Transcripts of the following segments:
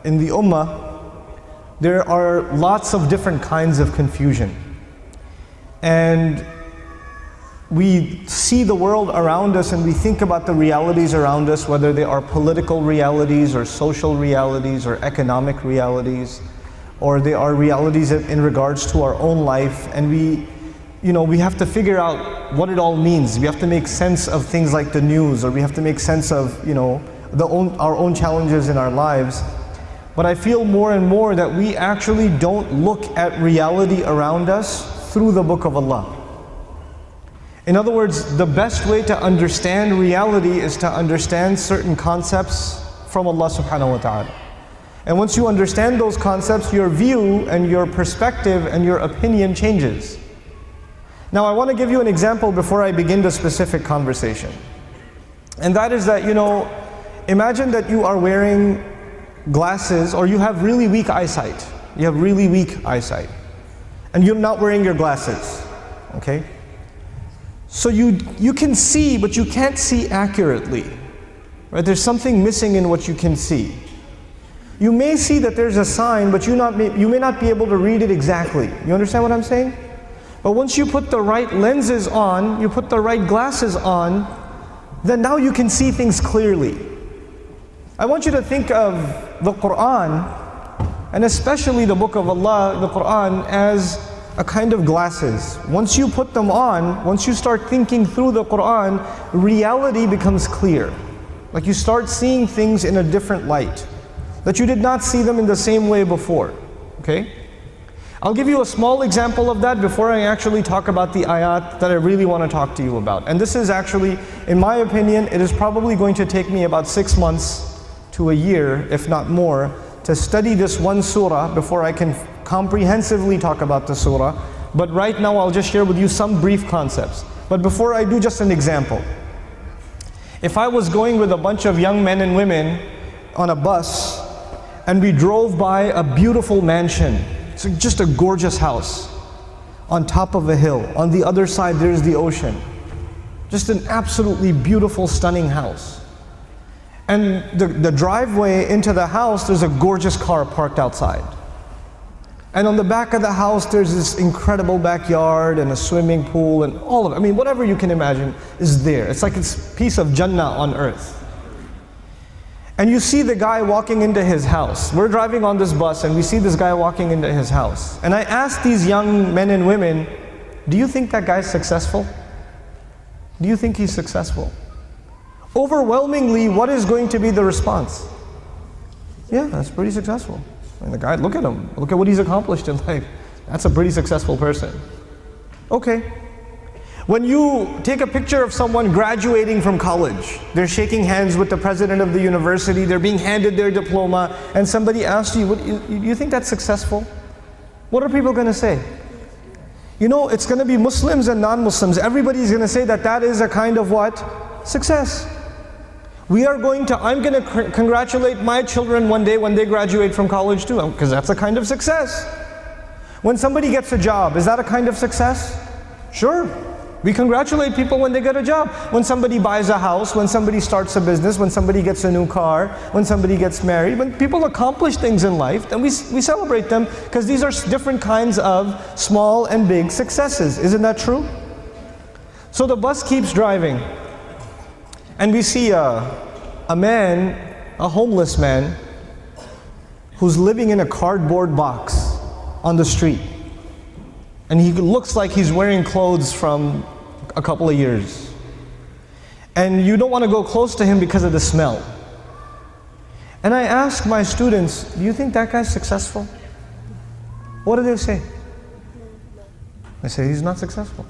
in the ummah, there are lots of different kinds of confusion. And we see the world around us and we think about the realities around us, whether they are political realities or social realities or economic realities, or they are realities in regards to our own life, and we have to figure out what it all means. We have to make sense of things like the news, or we have to make sense of our own challenges in our lives. But I feel more and more that we actually don't look at reality around us through the Book of Allah. In other words, the best way to understand reality is to understand certain concepts from Allah subhanahu wa ta'ala. And once you understand those concepts, your view and your perspective and your opinion changes. Now I want to give you an example before I begin the specific conversation. And that is that, imagine that you are wearing glasses, or you have really weak eyesight. You have really weak eyesight. And you're not wearing your glasses, okay? So you can see, but you can't see accurately, right? There's something missing in what you can see. You may see that there's a sign, but you may not be able to read it exactly. You understand what I'm saying? But once you put the right lenses on, you put the right glasses on, then now you can see things clearly. I want you to think of the Quran, and especially the Book of Allah, the Quran, as a kind of glasses. Once you put them on, once you start thinking through the Quran, reality becomes clear. Like you start seeing things in a different light, that you did not see them in the same way before, okay? I'll give you a small example of that before I actually talk about the ayat that I really want to talk to you about. And this is actually, in my opinion, it is probably going to take me about 6 months to a year, if not more, to study this one surah before I can comprehensively talk about the surah. But right now I'll just share with you some brief concepts. But before I do, just an example. If I was going with a bunch of young men and women on a bus, and we drove by a beautiful mansion, it's just a gorgeous house on top of a hill. On the other side there's the ocean. Just an absolutely beautiful, stunning house. And the driveway into the house, there's a gorgeous car parked outside. And on the back of the house there's this incredible backyard and a swimming pool and all of it. I mean, whatever you can imagine is there. It's like it's a piece of Jannah on earth. And you see the guy walking into his house. We're driving on this bus and we see this guy walking into his house. And I asked these young men and women, do you think that guy's successful? Do you think he's successful? Overwhelmingly, what is going to be the response? Yeah, that's pretty successful. And the guy, look at him. Look at what he's accomplished in life. That's a pretty successful person. Okay. When you take a picture of someone graduating from college, they're shaking hands with the president of the university, they're being handed their diploma, and somebody asks you, you think that's successful? What are people going to say? It's going to be Muslims and non-Muslims. Everybody's going to say that that is a kind of what? Success. I'm going to congratulate my children one day when they graduate from college too, because that's a kind of success. When somebody gets a job, is that a kind of success? Sure. We congratulate people when they get a job. When somebody buys a house, when somebody starts a business, when somebody gets a new car, when somebody gets married, when people accomplish things in life, then we celebrate them, because these are different kinds of small and big successes. Isn't that true? So the bus keeps driving, and we see a man, a homeless man, who's living in a cardboard box on the street. And he looks like he's wearing clothes from a couple of years. And you don't want to go close to him because of the smell. And I ask my students, do you think that guy's successful? What do they say? They say he's not successful.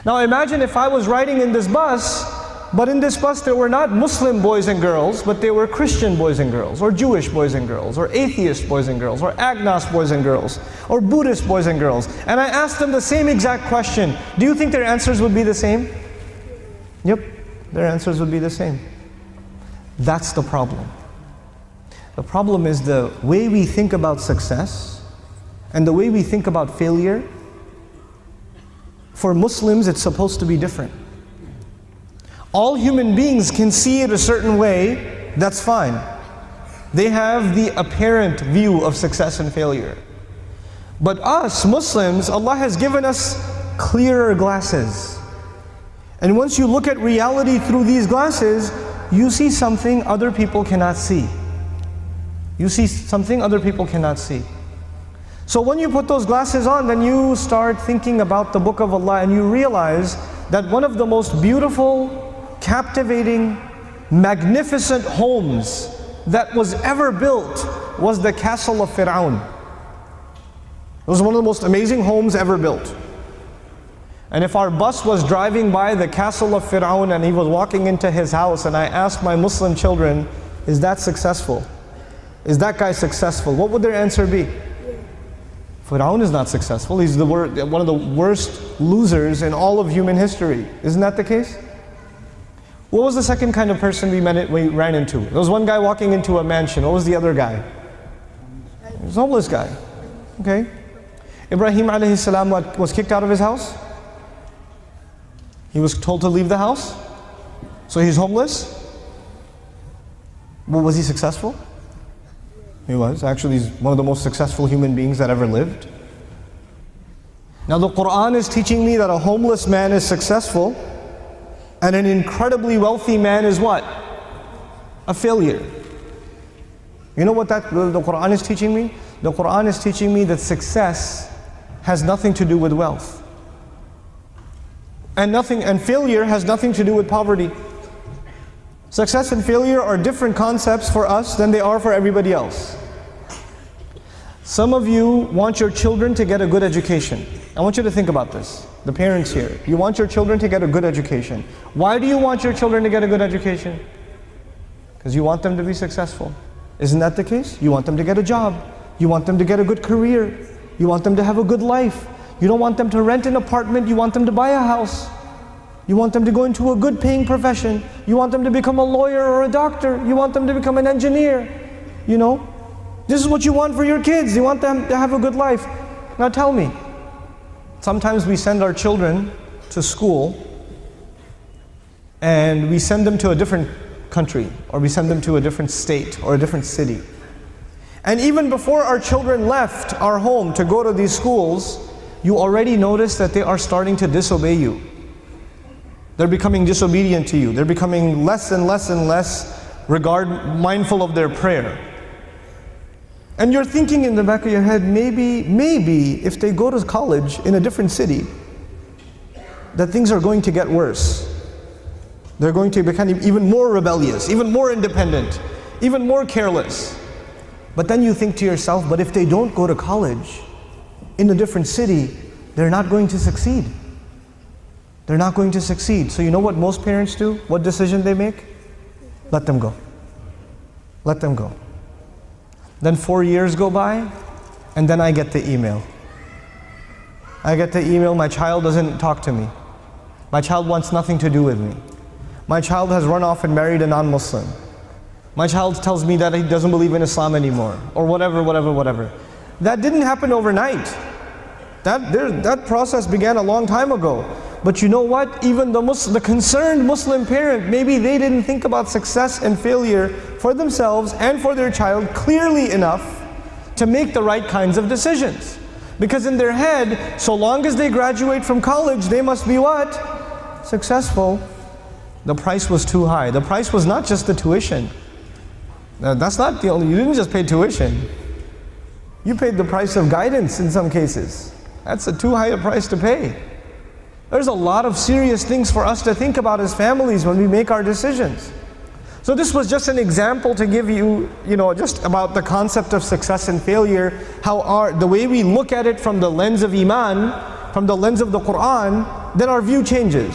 Now imagine if I was riding in this bus, but in this bus there were not Muslim boys and girls, but they were Christian boys and girls, or Jewish boys and girls, or atheist boys and girls, or agnostic boys and girls, or Buddhist boys and girls. And I asked them the same exact question. Do you think their answers would be the same? Yep, their answers would be the same. That's the problem. The problem is the way we think about success and the way we think about failure. For Muslims, it's supposed to be different. All human beings can see it a certain way, that's fine. They have the apparent view of success and failure. But us Muslims, Allah has given us clearer glasses. And once you look at reality through these glasses, you see something other people cannot see. You see something other people cannot see. So when you put those glasses on, then you start thinking about the Book of Allah and you realize that one of the most beautiful, captivating, magnificent homes that was ever built was the castle of Firaun. It was one of the most amazing homes ever built. And if our bus was driving by the castle of Firaun and he was walking into his house and I asked my Muslim children, is that successful? Is that guy successful? What would their answer be? Firaun is not successful. He's one of the worst losers in all of human history. Isn't that the case? What was the second kind of person we ran into? There was one guy walking into a mansion. What was the other guy? He was a homeless guy. Okay. Ibrahim alayhi salam was kicked out of his house. He was told to leave the house. So he's homeless. Well, was he successful? He was. Actually, he's one of the most successful human beings that ever lived. Now the Quran is teaching me that a homeless man is successful and an incredibly wealthy man is what? A failure. You know what the Quran is teaching me? The Quran is teaching me that success has nothing to do with wealth. And failure has nothing to do with poverty. Success and failure are different concepts for us than they are for everybody else. Some of you want your children to get a good education. I want you to think about this. The parents here, you want your children to get a good education. Why do you want your children to get a good education? Because you want them to be successful. Isn't that the case? You want them to get a job. You want them to get a good career. You want them to have a good life. You don't want them to rent an apartment. You want them to buy a house. You want them to go into a good paying profession. You want them to become a lawyer or a doctor. You want them to become an engineer. You know, this is what you want for your kids. You want them to have a good life. Now tell me, sometimes we send our children to school and we send them to a different country or we send them to a different state or a different city. And even before our children left our home to go to these schools, you already notice that they are starting to disobey you. They're becoming disobedient to you. They're becoming less and less and less mindful of their prayer. And you're thinking in the back of your head, maybe if they go to college in a different city, that things are going to get worse. They're going to become even more rebellious, even more independent, even more careless. But then you think to yourself, but if they don't go to college in a different city, they're not going to succeed. They're not going to succeed. So you know what most parents do? What decision they make? Let them go. Let them go. Then 4 years go by, and then I get the email. I get the email, my child doesn't talk to me. My child wants nothing to do with me. My child has run off and married a non-Muslim. My child tells me that he doesn't believe in Islam anymore, or whatever. That didn't happen overnight. That process began a long time ago. But you know what? Even the concerned Muslim parent, maybe they didn't think about success and failure for themselves and for their child clearly enough to make the right kinds of decisions. Because in their head, so long as they graduate from college, they must be what? Successful. The price was too high. The price was not just the tuition. That's not the only, you didn't just pay tuition. You paid the price of guidance in some cases. That's a too high a price to pay. There's a lot of serious things for us to think about as families when we make our decisions. So this was just an example to give you, just about the concept of success and failure, how the way we look at it from the lens of Iman, from the lens of the Quran, then our view changes.